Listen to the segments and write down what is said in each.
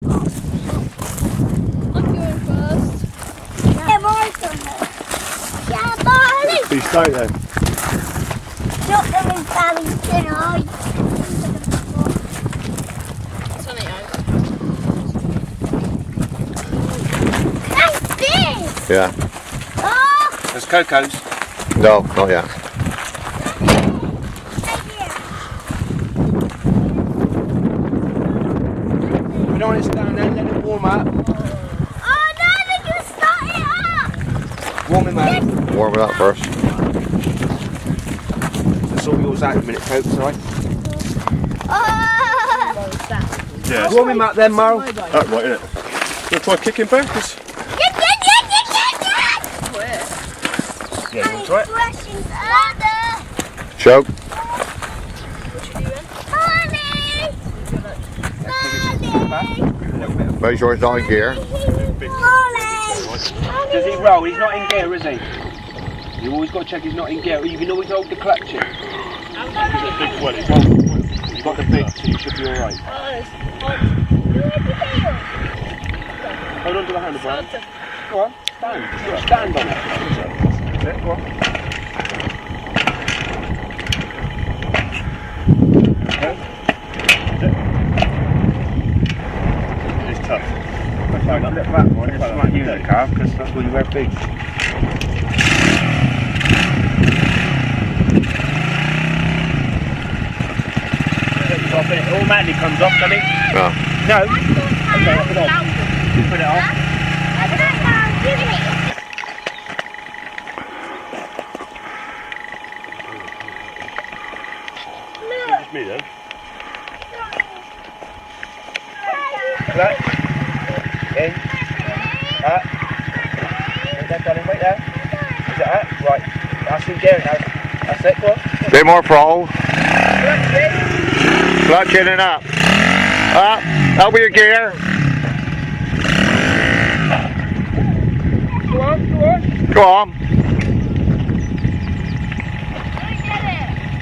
Please start then. Not going to tonight. That's big! Yeah. Oh! There's Coco's. No, not yet. We don't want it to stand there, let it warm up. Oh no, they're going to start it up! Warm him up. Warm it up first. We'll sort yours out in a minute, Coke, alright? Oh! Yeah. Warm him up then, Marl. That's right, innit? Gonna try kicking back? Yeah, you want to try it? Choke. Make sure it's not in gear. Does he roll? He's not in gear, is he? You've always got to check he's not in gear. You can always hold the clutch in. You've got the big, so you should be alright. Hold on to the handlebar. Go on, stand. Stand on it. That's it, go on. It's tough. Okay, look at that one. It's like you in the car, because that's where you wear big. It automatically comes off, doesn't it? No. No? Okay, put it on. You put it on. It's me then. Clutch. In. Up. Wait there, darling, wait there. Is it up? Right. That's in gear now. That's it, go on. Bit more throttle. Clutch in. Clutch in and up. Up. Up with your gear. Go on, go on. Go on.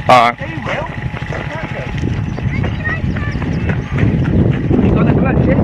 Alright. There you will. Perfect. You got the clutch in?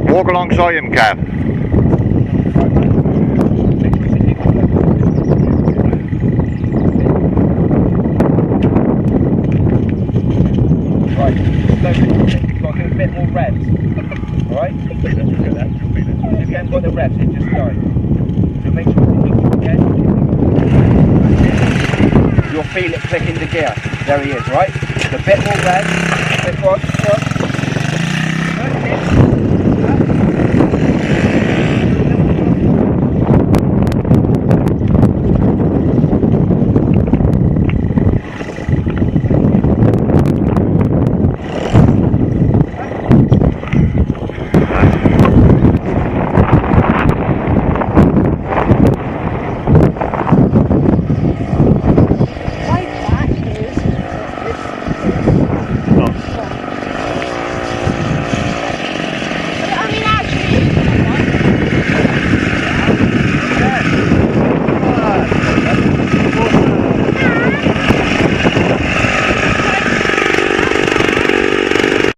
Walk alongside him, Cav. Right, slowly. You've got to do a bit more revs. Alright? If you haven't got the revs, it just starts. So make sure you'll feel it click into gear. There he is, right? So a bit more revs. Quick one, quick one.